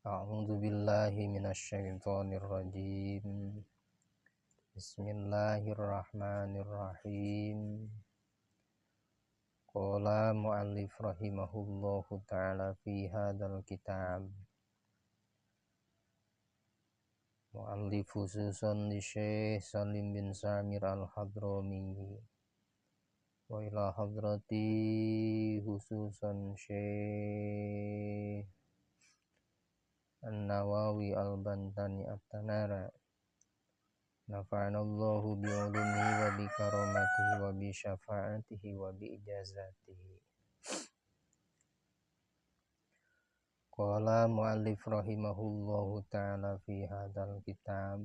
A'udzu billahi minasyaitonir rajim. Bismillahirrahmanirrahim. Qala mu'allif rahimahullahu ta'ala fi hadzal kitab. Mu'allif khususan li Syekh Salim bin Samir al-Hadrami wa ila hadrati khususan Syekh An-Nawawi al-Bantani at-Tanara. Nafa'anallahu bi'ulumihi wa bi karamatihi wa bi syafa'atihi wa bi ijazatihi. Qala mu'allif rahimahullahu ta'ala fi hadzal kitab.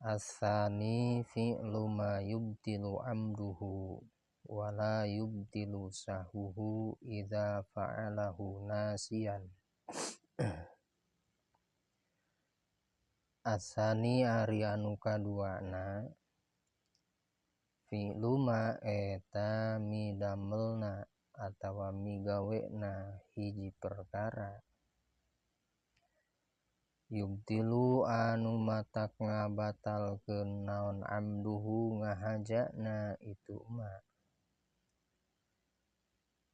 As-sani fi'lu ma yubtilu amruhu wa la yubtilu sahuhu idza fa'alahu nasiyan. Asani ari anu kaduana fi'lu ma eta midamelna atawa migawena hiji perkara yubtilu anu matak ngabatalkeun naon amduhu ngahajana itu ma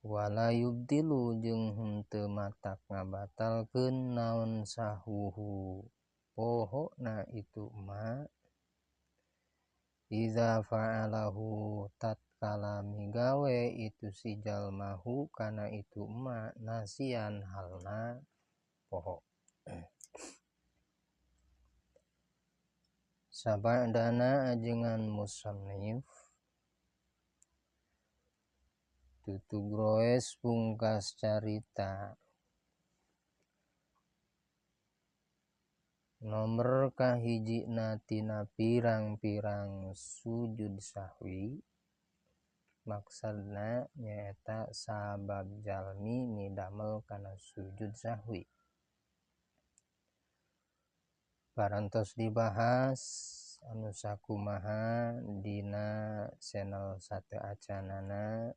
wala yubtilu jeung henteu matak ngabatalkeun naon sahuhu pohona itu ma iza fa'alahu tatkala migawe itu si jalmahu kana itu ma nasian halna poho. Sabadana ajengan musannif tutugroes pungkas carita nomor kahijina tina pirang-pirang sujud sahwi maksudna nyaeta sabab jalmi midamel kana sujud sahwi. Parantos dibahas anu sakumaha dina channel Sate Acanana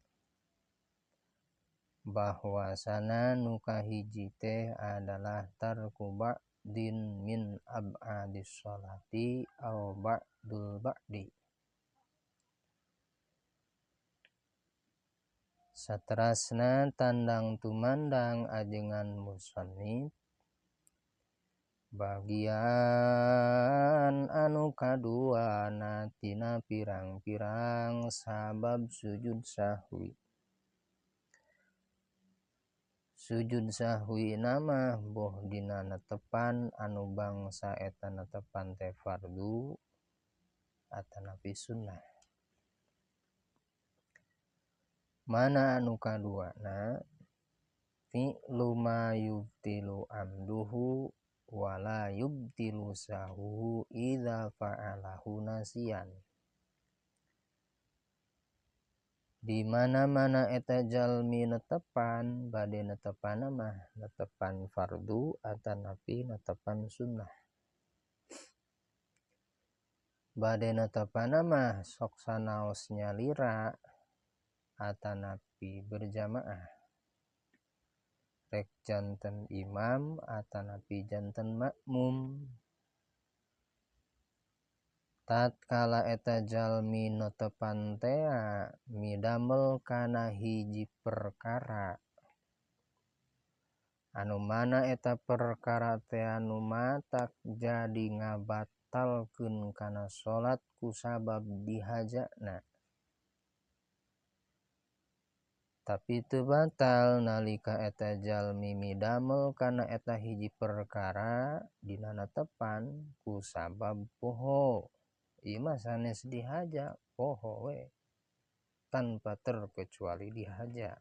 bahwasana nu kahiji teh adalah tarku ba'din min ab'adis sholati aw ba'dul ba'di. Saterasna tandang tumandang ajengan musannif bagian anu kaduana tina pirang-pirang sabab sujud sahwi. Sujud sahwi nama boh dina netepan anu bangsa eta netepan teh fardu atanapi sunnah. Mana anu kaduana fi'lu ma yubtilu amduhu wala yubtilu sahuhu idza fa'alahu nasiyan. Di mana-mana eta jalmi netepan bade netepan mah netepan fardu atanapi netepan sunnah. Bade netepan mah sok sanaos nyalira atanapi berjamaah. Rek janten imam atanapi janten makmum. Tatkala eta jalmi netepan tea midamel kana hiji perkara anu mana eta perkara teh anu matak jadi ngabatalkeun kana salat ku sabab dihajana. Tapi teu batal nalika eta jalmi midamel kana eta hiji perkara dina netepan ku sabab poho. Ieu mah sanes dihaja poho we tanpa terkecuali dihaja.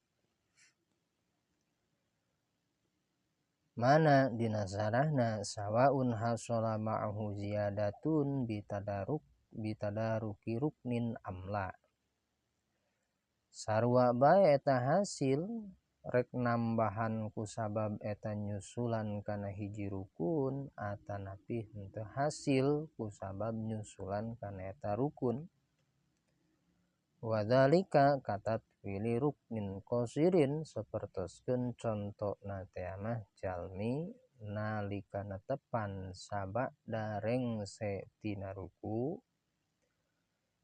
Mana dina sarahna sawaun hasala ma'ahu ziyadatun bitadaruki ruknin amla. Sarua bae eta hasil rek nambahan ku sabab eta nyusulan kana hiji rukun atanapi henteu hasil ku sabab nyusulan kana eta rukun. Wadzalika kata pilih rukmin qasirin sapertoskeun contona teh mah jalmi nalika netepan sabak dareng tina ruku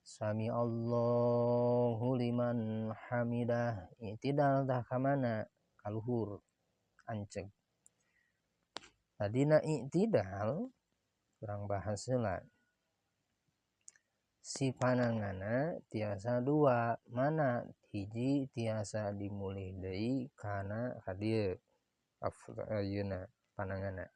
sami Allahu liman hamidah i'tidal tah kamana kaluhur anceg. Tadina i'tidal kurang bahas heula. Si panangana tiasa dua, mana hiji tiasa dimulih deui kana kadieu ayeuna panangana.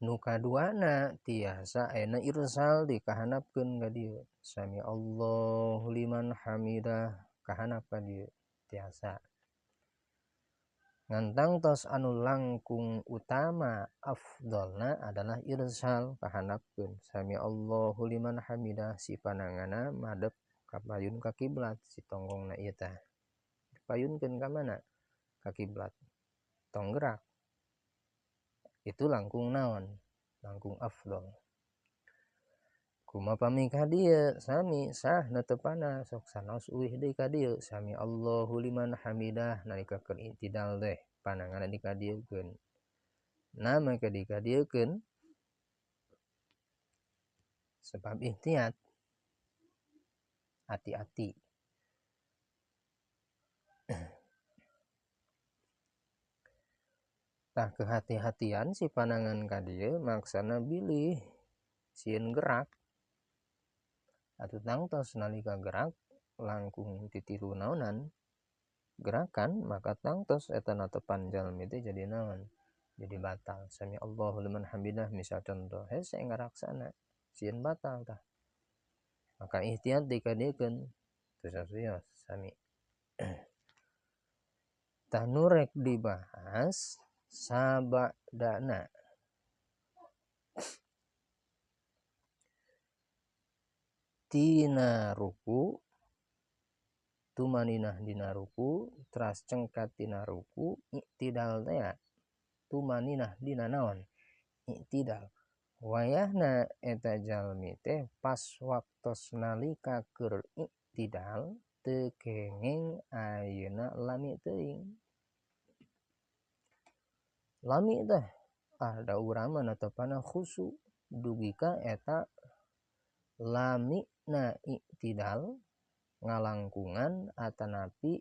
Nu kaduana tiasa ayeuna irsal dikahanapkeun ka dieu. Sami Allahu liman hamidah kahanap ka dieu tiasa. Ngantang tos anu langkung utama afdolna adalah irsal kahanapkeun sami Allahu liman hamidah si panangana madep kapayun ka kiblat si tonggongna ieu tah dipayunkeun ka mana ka kiblat tong gerak itu langkung naon langkung afdol. Kumaha pami ka dieu sami sah netepana sok sanaos uih deui ka dieu sami Allahu liman hamidah nalika keur i'tidal teh panangana dikadieukeun. Nah maka dikadieukeun sebab ihtiyat hati-hati. Tah kehati-hatian si panangan ka dieu maksana bilih sieun gerak atuh tangtos nalika gerak langkung titilu naonan gerakan maka tangtos eta natepan jalmi teh jadi naon jadi batal. Sami Allahu liman hamidah misal contoh hese ngaraksana sieun batal tah maka ihtiyat dikadieukeun teu sasios sami. Tah nu rek dibahas sabadana tina ruku tumaninah dina ruku teras cengkat tina ruku i'tidal teh tumaninah dina naon i'tidal wayahna eta jalmi teh pas waktos nalika keur i'tidal teu kengeng ayeuna lami teuing. Lami teh ada urang mah netepana khusyu dugi ka eta lamina i'tidal ngalangkungan atanapi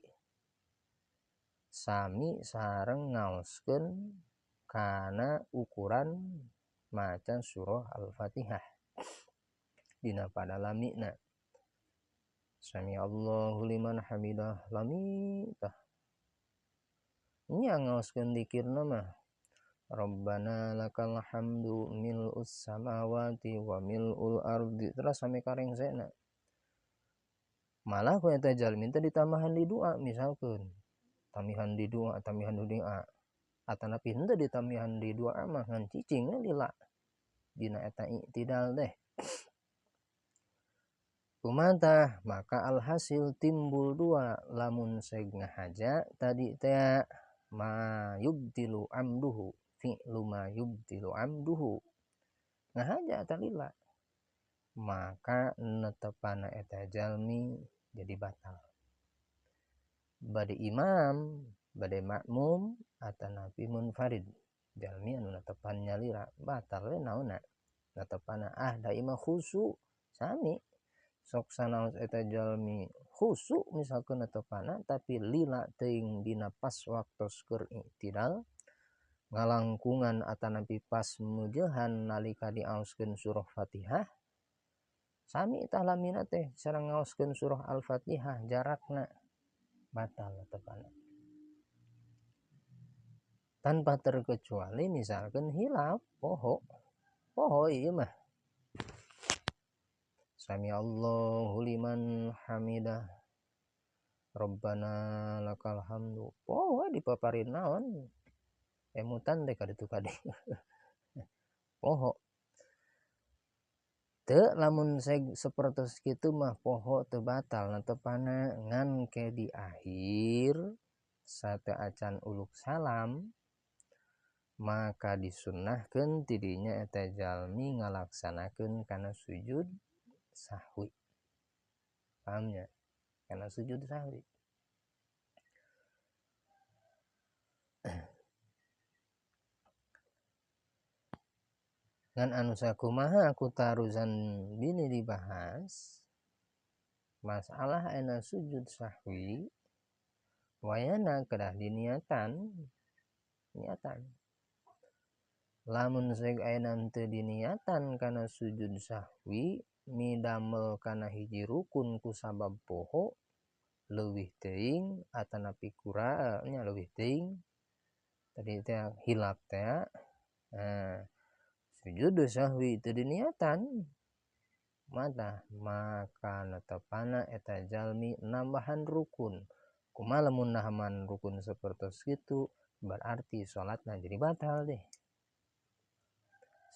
sami sareng ngaoskeun kana ukuran maca surah Al-Fatihah dina pada lamina. Sami Allahu liman hamidah lami tah nya ngaoskeun dzikirna mah Rabbana lakal hamdu mil'us samawati wa mil'ul ardi terus sampai karengsena. Malah ku eta jalmi teh ditambahan di doa misalkeun tamihan di doa atanapi henteu ditamihan di doa mah ngan cicing lila dina eta i'tidal teh. Kumaha maka alhasil timbul dua lamun seg ngahaja tadi teh ma yubtilu amduhu fi'lu ma yubtilu amduhu ngahaja talila maka netepana eta jalmi jadi batal. Bade imam bade makmum atanapi munfarid jalmi anu netepan nyalira batal we naonna netepana da imah khusyu sami sok sanaos eta jalmi khusyu misalkeun netepana tapi lila teuing dina pas waktos keur i'tidal ngalangkungan atanapi pas mujeuhan nalika diaoskeun surah Fatihah sami tah lamina teh sareng ngaoskeun surah Al-Fatihah jarakna batal netepana. Tanpa terkecuali misalkan hilaf poho ieu mah sami Allahu liman hamidah Rabbana lakal hamdu poho dipaparin naon emutan teh kaditu kadieu poho teu lamun sapertos kitu mah poho teu batal netepana ngan ke di akhir sateu acan uluk salam maka disunnahkeun tidinya eta jalmi ngalaksanakeun kana sujud sahwi. pahamnya karena sujud sahwi. Ngan anu sakumaha aku tarusan bini dibahas masalah ena sujud sahwi wayana kedah diniatan lamun seg ena teu diniatan kana sujud sahwi midamel kana hiji rukun ku sabab poho leuwih teuing atanapi nya leuwih teuing tadi teh hilap teh sujud sahwi teu diniatan maka netepana eta jalmi nambahan rukun. Kumaha lamun nahaman rukun sapertos kitu berarti salatna jadi batal deh.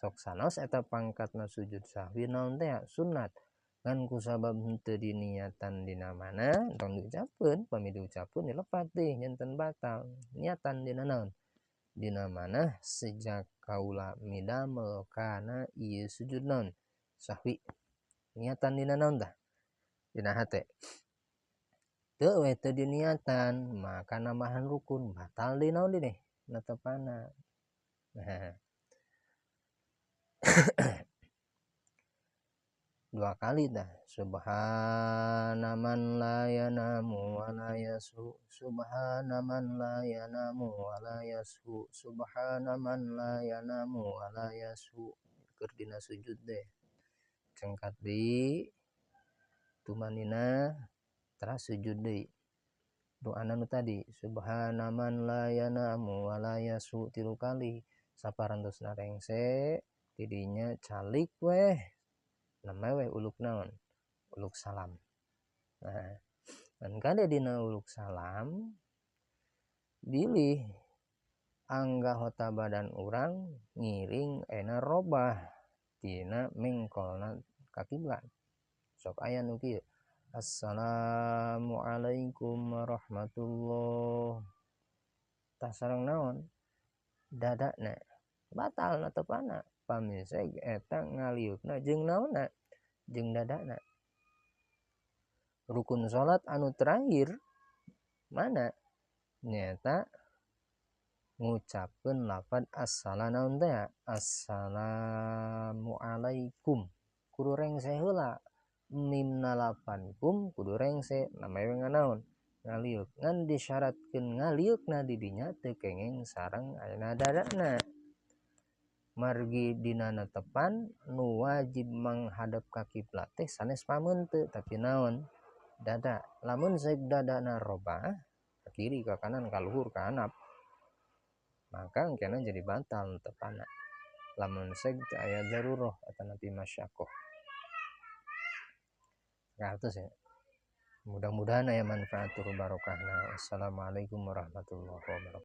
Sok sanos eta pangkatna sujud sahwi naon teh sunat. Ngan kusabab henteu diniatan dina mana tong diucapkeun, pami diucapkeun dilepat deh janten batal. Niatan dina naon? Dina mana sejak kaula midamel kana ieu sujud naon? Sahwi. Niatan dina naon tah? Dina hate. Teu we teu diniatan maka nambahan rukun batal deui naon deui netepana. Dua kali dah. Subhana man la yanamu wa la yasu. Subhana man la yanamu wa la yasu. Subhana man la yanamu wa la yasu. Keur dina sujud deh. Cengkat deui tumanina teras sujud deui. Doana nu tadi subhana man la yanamu wa la yasu 3 kali. Saparantosna rengse tidinya calik weh. Namanya weh uluk naon? Uluk salam. Nah, dan kada dina uluk salam bilih anggahota badan urang ngiring ena robah tina mengkolna ka kiblat. Sok aya nu kieu. Assalamualaikum warahmatullah. Tah sareng naon? Dadana batal netepana. Pamiseg eta ngaliukna jeung naonna? Jeung dadana. Rukun salat anu terakhir mana? Nyata ngucapkeun lafaz naon teh? Assalamualaikum. Kudu rengse heula. Mimna lapankum kudu rengse namanya nganaon? Ngaliuk. Ngan disyaratkeun ngaliukna di dinya teu kengeng sareng aya dadana. Margi dina netepan nu wajib menghadap ka kiblat teh sanes pameun teu tapi naon? Dada. Lamun saek dadana robah ka kiri ka kanan ka luhur ka handap maka engkena jadi batal netepana. Lamun saek teu aya darurah atanapi masyakoh. Ratus ya. Mudah-mudahan aya manfaat tur barokahna. Assalamualaikum warahmatullahi wabarakatuh.